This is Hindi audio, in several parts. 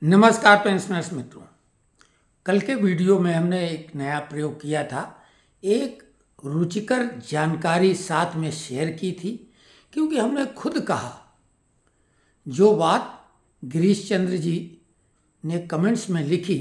नमस्कार पेंशनर्स मित्रों। कल के वीडियो में हमने एक नया प्रयोग किया था। एक रुचिकर जानकारी साथ में शेयर की थी, क्योंकि हमने खुद कहा जो बात गिरीश चंद्र जी ने कमेंट्स में लिखी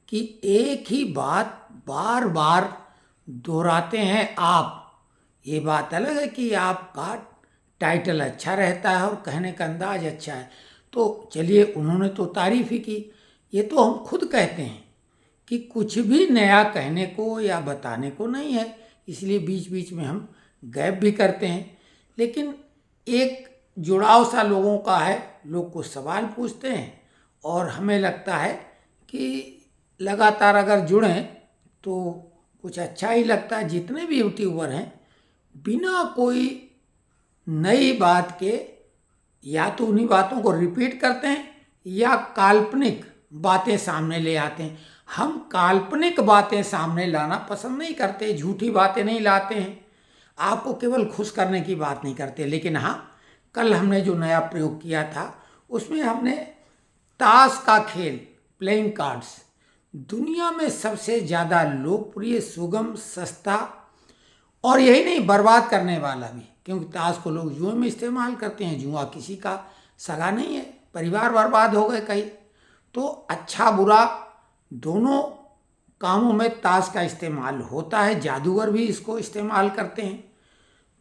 कि एक ही बात बार बार दोहराते हैं आप। ये बात अलग है कि आपका टाइटल अच्छा रहता है और कहने का अंदाज अच्छा है, तो चलिए, उन्होंने तो तारीफ ही की। ये तो हम खुद कहते हैं कि कुछ भी नया कहने को या बताने को नहीं है, इसलिए बीच बीच में हम गैप भी करते हैं। लेकिन एक जुड़ाव सा लोगों का है, लोग कुछ सवाल पूछते हैं और हमें लगता है कि लगातार अगर जुड़ें तो कुछ अच्छा ही लगता है। जितने भी यूट्यूबर हैं, बिना कोई नई बात के या तो उन्हीं बातों को रिपीट करते हैं या काल्पनिक बातें सामने ले आते हैं। हम काल्पनिक बातें सामने लाना पसंद नहीं करते, झूठी बातें नहीं लाते हैं, आपको केवल खुश करने की बात नहीं करते। लेकिन हाँ, कल हमने जो नया प्रयोग किया था उसमें हमने ताश का खेल, प्लेइंग कार्ड्स, दुनिया में सबसे ज़्यादा लोकप्रिय, सुगम, सस्ता और यही नहीं, बर्बाद करने वाला भी, क्योंकि ताश को लोग जुए में इस्तेमाल करते हैं। जुआ किसी का सगा नहीं है, परिवार बर्बाद हो गए कई। तो अच्छा बुरा दोनों कामों में ताश का इस्तेमाल होता है, जादूगर भी इसको इस्तेमाल करते हैं।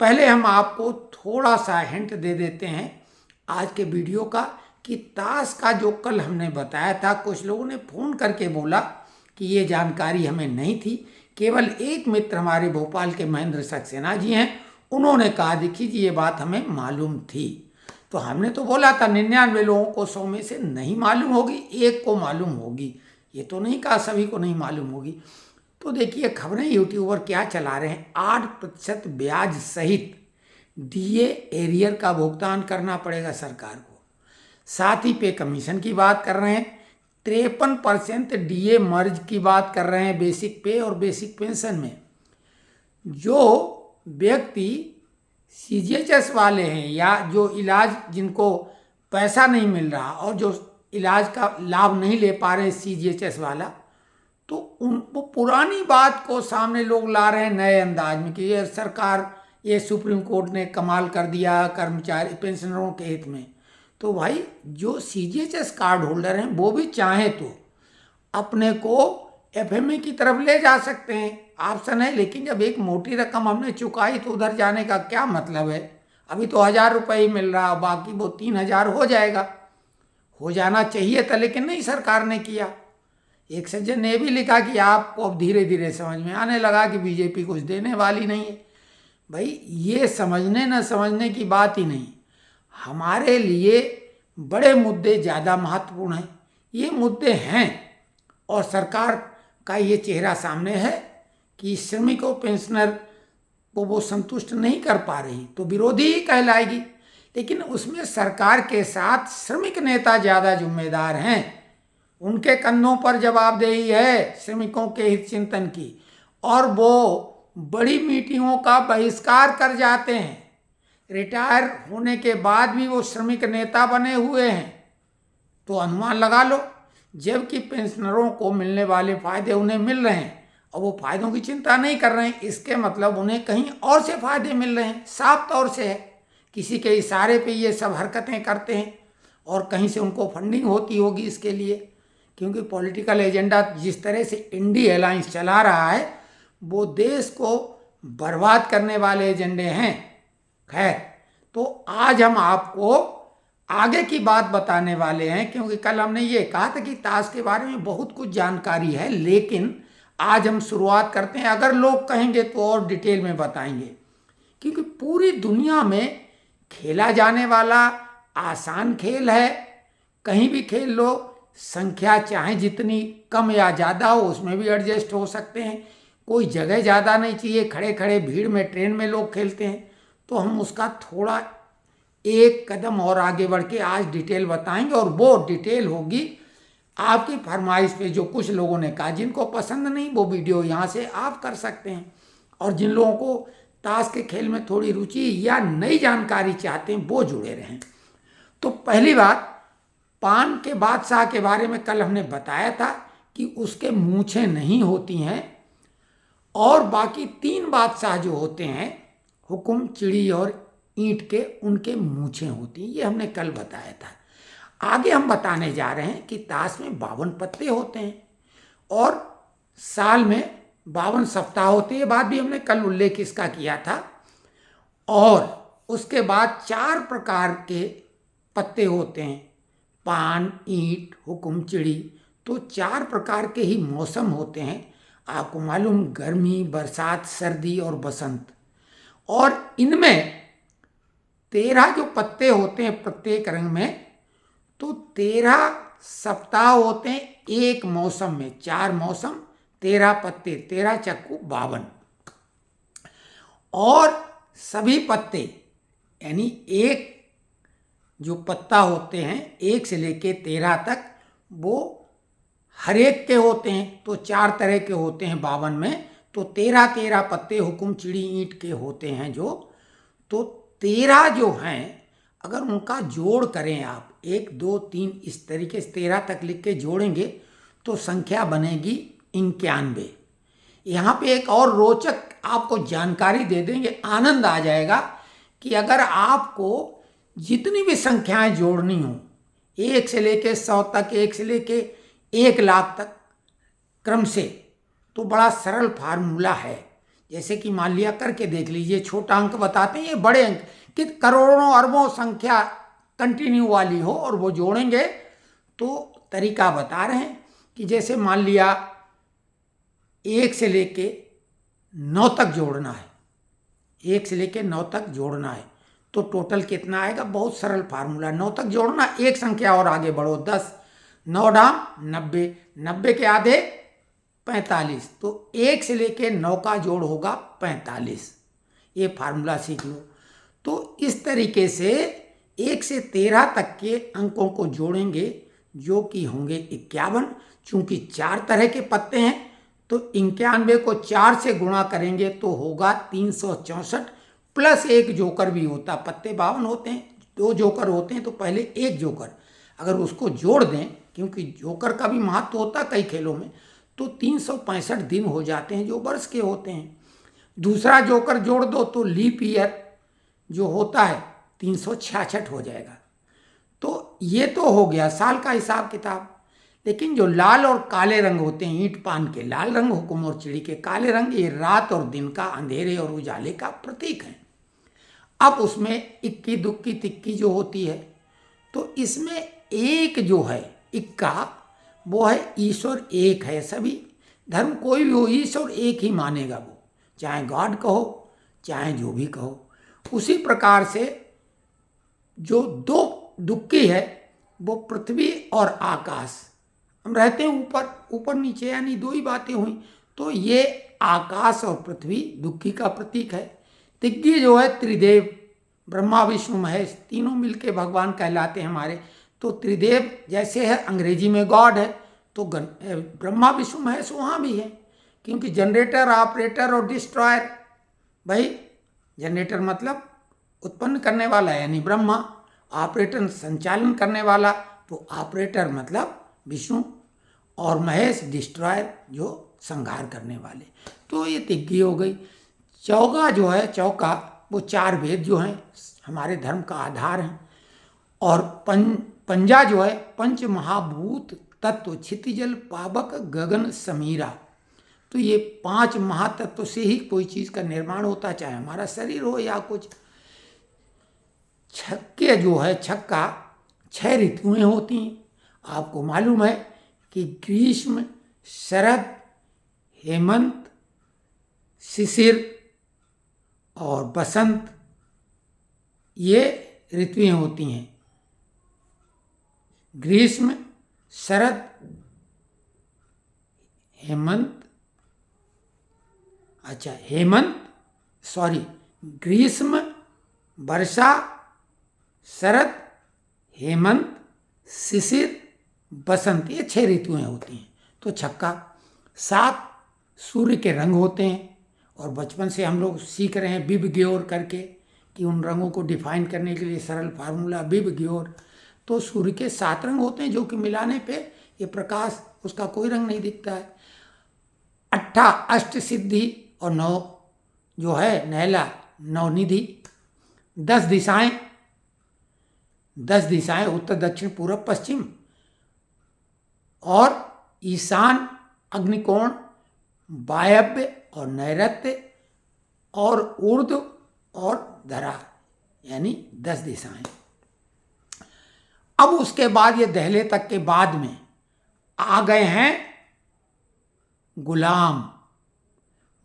पहले हम आपको थोड़ा सा हिंट दे देते हैं आज के वीडियो का कि ताश का जो कल हमने बताया था, कुछ लोगों ने फ़ोन करके बोला कि ये जानकारी हमें नहीं थी। केवल एक मित्र हमारे भोपाल के महेंद्र सक्सेना जी हैं, उन्होंने कहा देखिए जी, ये बात हमें मालूम थी। तो हमने तो बोला था 99 लोगों को 100 में से नहीं मालूम होगी, एक को मालूम होगी। ये तो नहीं कहा सभी को नहीं मालूम होगी। तो देखिए खबरें यूट्यूबर क्या चला रहे हैं। 8% ब्याज सहित डीए एरियर का भुगतान करना पड़ेगा सरकार को। साथ ही पे कमीशन की बात कर रहे हैं। 53% डीए मर्ज की बात कर रहे हैं बेसिक पे और बेसिक पेंशन में। जो व्यक्ति सीजीएचएस वाले हैं या जो इलाज, जिनको पैसा नहीं मिल रहा और जो इलाज का लाभ नहीं ले पा रहे सीजीएचएस वाला, तो वो पुरानी बात को सामने लोग ला रहे हैं नए अंदाज में कि ये सरकार, ये सुप्रीम कोर्ट ने कमाल कर दिया कर्मचारी पेंशनरों के हित में। तो भाई, जो सीजीएचएस कार्ड होल्डर हैं वो भी चाहें तो अपने को एफएमए की तरफ ले जा सकते हैं, ऑप्शन है। लेकिन जब एक मोटी रकम हमने चुकाई तो उधर जाने का क्या मतलब है। अभी तो 1000 रुपये ही मिल रहा, बाकी वो 3000 हो जाएगा। हो जाना चाहिए था, लेकिन नहीं, सरकार ने किया। एक सज्जन ने भी लिखा कि आपको अब धीरे धीरे समझ में आने लगा कि बीजेपी कुछ देने वाली नहीं है। भाई, ये समझने न समझने की बात ही नहीं, हमारे लिए बड़े मुद्दे ज़्यादा महत्वपूर्ण हैं। ये मुद्दे हैं और सरकार का ये चेहरा सामने है कि श्रमिकों, पेंशनर को वो संतुष्ट नहीं कर पा रही, तो विरोधी ही कहलाएगी। लेकिन उसमें सरकार के साथ श्रमिक नेता ज़्यादा जिम्मेदार हैं। उनके कंधों पर जवाबदेही है श्रमिकों के हित चिंतन की, और वो बड़ी मीटिंगों का बहिष्कार कर जाते हैं। रिटायर होने के बाद भी वो श्रमिक नेता बने हुए हैं। तो अनुमान लगा लो, जबकि पेंशनरों को मिलने वाले फायदे उन्हें मिल रहे हैं और वो फायदों की चिंता नहीं कर रहे हैं, इसके मतलब उन्हें कहीं और से फायदे मिल रहे हैं। साफ तौर से है, किसी के इशारे पे ये सब हरकतें करते हैं और कहीं से उनको फंडिंग होती होगी इसके लिए, क्योंकि पॉलिटिकल एजेंडा जिस तरह से इंडी अलायंस चला रहा है वो देश को बर्बाद करने वाले एजेंडे हैं। खैर, तो आज हम आपको आगे की बात बताने वाले हैं, क्योंकि कल हमने ये कहा था कि ताश के बारे में बहुत कुछ जानकारी है, लेकिन आज हम शुरुआत करते हैं। अगर लोग कहेंगे तो और डिटेल में बताएंगे, क्योंकि पूरी दुनिया में खेला जाने वाला आसान खेल है। कहीं भी खेल लो, संख्या चाहे जितनी कम या ज़्यादा हो उसमें भी एडजस्ट हो सकते हैं। कोई जगह ज़्यादा नहीं चाहिए, खड़े खड़े भीड़ में, ट्रेन में लोग खेलते हैं। तो हम उसका थोड़ा एक कदम और आगे बढ़ के आज डिटेल बताएंगे, और वो डिटेल होगी आपकी फरमाइश पे। जो कुछ लोगों ने कहा, जिनको पसंद नहीं वो वीडियो यहाँ से आप कर सकते हैं, और जिन लोगों को ताश के खेल में थोड़ी रुचि या नई जानकारी चाहते हैं वो जुड़े रहें। तो पहली बात, पान के बादशाह के बारे में कल हमने बताया था कि उसके मूछें नहीं होती हैं, और बाकी 3 बादशाह जो होते हैं, हुकुम, चिड़ी और ईंट के, उनके मूछें होती हैं। ये हमने कल बताया था। आगे हम बताने जा रहे हैं कि ताश में 52 पत्ते होते हैं और साल में 52 सप्ताह होते हैं। ये बात भी हमने कल उल्लेख इसका किया था। और उसके बाद 4 प्रकार के पत्ते होते हैं, पान, ईंट, हुकुम, चिड़ी। तो 4 प्रकार के ही मौसम होते हैं। आपको मालूम, गर्मी, बरसात, सर्दी और बसंत। और इनमें 13 जो पत्ते होते हैं प्रत्येक रंग में, तो 13 सप्ताह होते हैं एक मौसम में। 4 मौसम, 13 पत्ते, 13 चक्कू 52। और सभी पत्ते, यानी एक जो पत्ता होते हैं 1 से लेके 13 तक, वो हर एक के होते हैं। तो 4 तरह के होते हैं 52 में। तो 13 पत्ते हुकुम, चिड़ी, ईंट के होते हैं जो। तो 13 जो हैं, अगर उनका जोड़ करें आप, 1 2 3 इस तरीके से 13 तक लिख के जोड़ेंगे तो संख्या बनेगी 91। यहाँ पे एक और रोचक आपको जानकारी दे देंगे, आनंद आ जाएगा कि अगर आपको जितनी भी संख्याएं जोड़नी हो, 1 से लेके 100 तक, 1 से लेके 1 लाख तक क्रम से, तो बड़ा सरल फार्मूला है। जैसे कि मान लिया, करके देख लीजिए, छोटा अंक बताते हैं, ये बड़े अंक कि करोड़ों अरबों संख्या कंटिन्यू वाली हो और वो जोड़ेंगे। तो तरीका बता रहे हैं कि जैसे मान लिया 1 से लेके 9 तक जोड़ना है, 1 से लेके 9 तक जोड़ना है, तो टोटल कितना आएगा? बहुत सरल फार्मूला। 9 तक जोड़ना, एक संख्या और आगे बढ़ो, 10, 9 डाम 90, 90 के आधे 45, तो 1 से लेके 9 का जोड़ होगा 45। ये फार्मूला सीख लो। तो इस तरीके से 1 से 13 तक के अंकों को जोड़ेंगे, जो कि होंगे 51। चूंकि 4 तरह के पत्ते हैं, तो 91 को 4 से गुणा करेंगे तो होगा 364, प्लस एक जोकर भी होता। पत्ते 52 होते हैं, 2 जोकर होते हैं, तो पहले एक जोकर अगर उसको जोड़ दें, क्योंकि जोकर का भी महत्व होता कई खेलों में, तो 365 दिन हो जाते हैं जो वर्ष के होते हैं। दूसरा जोकर जोड़ दो तो लीप ईयर जो होता है 366 हो जाएगा। तो ये तो हो गया साल का हिसाब किताब। लेकिन जो लाल और काले रंग होते हैं, ईंट पान के लाल रंग, हुकुम और चिड़ी के काले रंग, ये रात और दिन का, अंधेरे और उजाले का प्रतीक है। अब उसमें इक्की दुक्की तिक्की जो होती है, तो इसमें एक जो है इक्का, वो है ईश्वर एक है। सभी धर्म कोई भी हो, ईश्वर एक ही मानेगा वो, चाहे गॉड कहो चाहे जो भी कहो। उसी प्रकार से जो 2 दुक्की है, वो पृथ्वी और आकाश। हम रहते हैं ऊपर, ऊपर नीचे, यानी 2 ही बातें हुई। तो ये आकाश और पृथ्वी दुक्की का प्रतीक है। तिग्गी जो है त्रिदेव, ब्रह्मा विष्णु महेश, तीनों मिलके भगवान कहलाते हैं हमारे। तो त्रिदेव जैसे है अंग्रेजी में गॉड है, तो ब्रह्मा विष्णु महेश वहाँ भी है, क्योंकि जनरेटर, ऑपरेटर और डिस्ट्रॉयर। भाई जनरेटर मतलब उत्पन्न करने वाला यानी ब्रह्मा, ऑपरेटर संचालन करने वाला, तो ऑपरेटर मतलब विष्णु, और महेश डिस्ट्रॉयर जो संहार करने वाले। तो ये तिग्गी हो गई। चौगा जो है, चौका, वो 4 वेद जो हैं हमारे धर्म का आधार हैं। और पंजा जो है, पंच महाभूत तत्व, क्षितिजल पावक गगन समीरा। तो ये 5 महातत्व से ही कोई चीज़ का निर्माण होता, चाहे हमारा शरीर हो या कुछ। छक्के जो है, छक्का, 6 ऋतुएं होती हैं। आपको मालूम है कि ग्रीष्म, शरद, हेमंत, शिशिर और बसंत, ये ऋतुएं होती हैं। ग्रीष्म, शरद, हेमंत, ग्रीष्म, वर्षा, शरद, हेमंत, शिशिर, बसंत, ये 6 ऋतुएं होती हैं। तो छक्का। 7 सूर्य के रंग होते हैं, और बचपन से हम लोग सीख रहे हैं बिब ग्योर करके, कि उन रंगों को डिफाइन करने के लिए सरल फार्मूला बिब ग्योर। तो सूर्य के 7 रंग होते हैं, जो कि मिलाने पे ये प्रकाश, उसका कोई रंग नहीं दिखता है। 8 अष्ट सिद्धि और 9 जो है नैला नवनिधि। 10 दिशाएं, 10 दिशाएं उत्तर दक्षिण पूर्व पश्चिम और ईशान, अग्निकोण, वायव्य और नैऋत्य और ऊर्ध्व और धरा, यानी 10 दिशाएं। अब उसके बाद ये दहले तक के बाद में आ गए हैं गुलाम,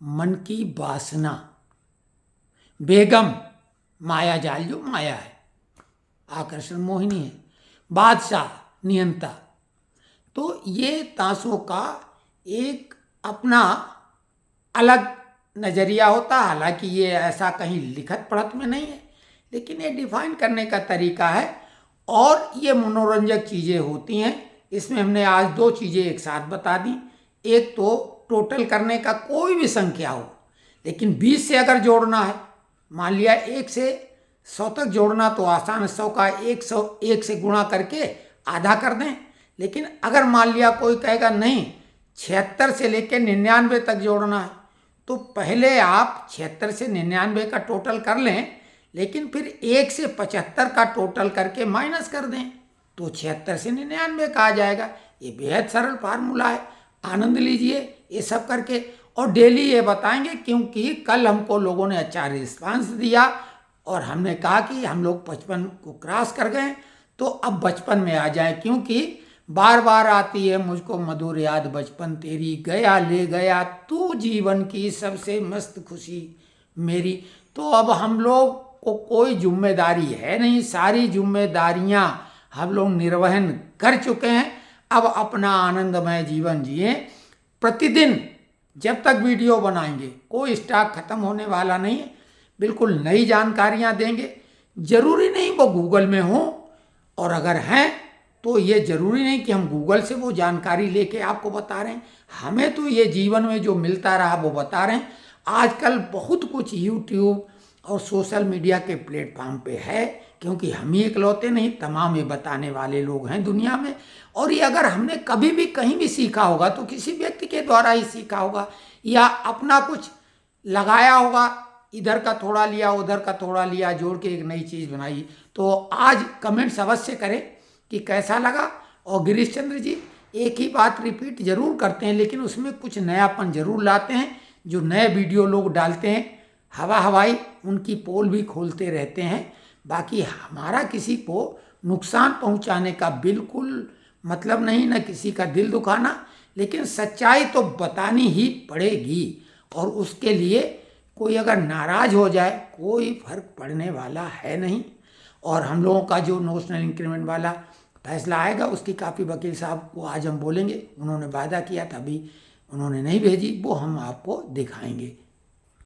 मन की वासना, बेगम, माया जाल जो माया है, आकर्षण मोहिनी है, बादशाह, नियंता। तो ये ताशों का एक अपना अलग नज़रिया होता है। हालांकि ये ऐसा कहीं लिखत पढ़त में नहीं है, लेकिन ये डिफाइन करने का तरीका है और ये मनोरंजक चीज़ें होती हैं। इसमें हमने आज 2 चीज़ें एक साथ बता दी। एक तो टोटल करने का कोई भी संख्या हो, लेकिन 20 से अगर जोड़ना है, मान लिया 1 से 100 तक जोड़ना तो आसान है, 100 का 101 से गुणा करके आधा कर दें। लेकिन अगर मान लिया कोई कहेगा नहीं 76 से लेकर 99 तक जोड़ना है, तो पहले आप 76 से 99 का टोटल कर लें, लेकिन फिर 1 से 75 का टोटल करके माइनस कर दें तो 76 से 99 का आ जाएगा। ये बेहद सरल फार्मूला है, आनंद लीजिए ये सब करके। और डेली ये बताएंगे, क्योंकि कल हमको लोगों ने अच्छा रिस्पांस दिया और हमने कहा कि हम लोग 55 को क्रॉस कर गए, तो अब 55 में आ जाए, क्योंकि बार बार आती है मुझको मधुर याद बचपन तेरी, गया ले गया तू जीवन की सबसे मस्त खुशी मेरी। तो अब हम लोग को कोई जिम्मेदारी है नहीं, सारी जिम्मेदारियां हम लोग निर्वहन कर चुके हैं। अब अपना आनंदमय जीवन जिए। प्रतिदिन जब तक वीडियो बनाएंगे कोई स्टॉक खत्म होने वाला नहीं है, बिल्कुल नई जानकारियां देंगे। जरूरी नहीं वो गूगल में हो, और अगर हैं तो ये जरूरी नहीं कि हम गूगल से वो जानकारी लेके आपको बता रहे हैं। हमें तो ये जीवन में जो मिलता रहा वो बता रहे हैं। आजकल बहुत कुछ यूट्यूब और सोशल मीडिया के प्लेटफॉर्म पे है, क्योंकि हम ही इकलौते नहीं, तमाम ये बताने वाले लोग हैं दुनिया में। और ये अगर हमने कभी भी कहीं भी सीखा होगा तो किसी व्यक्ति के द्वारा ही सीखा होगा, या अपना कुछ लगाया होगा, इधर का थोड़ा लिया उधर का थोड़ा लिया, जोड़ के एक नई चीज़ बनाई। तो आज कमेंट्स अवश्य करें कि कैसा लगा। और गिरीश चंद्र जी एक ही बात रिपीट जरूर करते हैं, लेकिन उसमें कुछ नयापन जरूर लाते हैं। जो नए वीडियो लोग डालते हैं हवाई उनकी पोल भी खोलते रहते हैं। बाकी हमारा किसी को नुकसान पहुंचाने का बिल्कुल मतलब नहीं, न किसी का दिल दुखाना, लेकिन सच्चाई तो बतानी ही पड़ेगी। और उसके लिए कोई अगर नाराज हो जाए कोई फर्क पड़ने वाला है नहीं। और हम लोगों का जो नोशनल इंक्रीमेंट वाला फैसला आएगा उसकी काफ़ी वकील साहब को आज हम बोलेंगे, उन्होंने वादा किया था, अभी उन्होंने नहीं भेजी, वो हम आपको दिखाएंगे।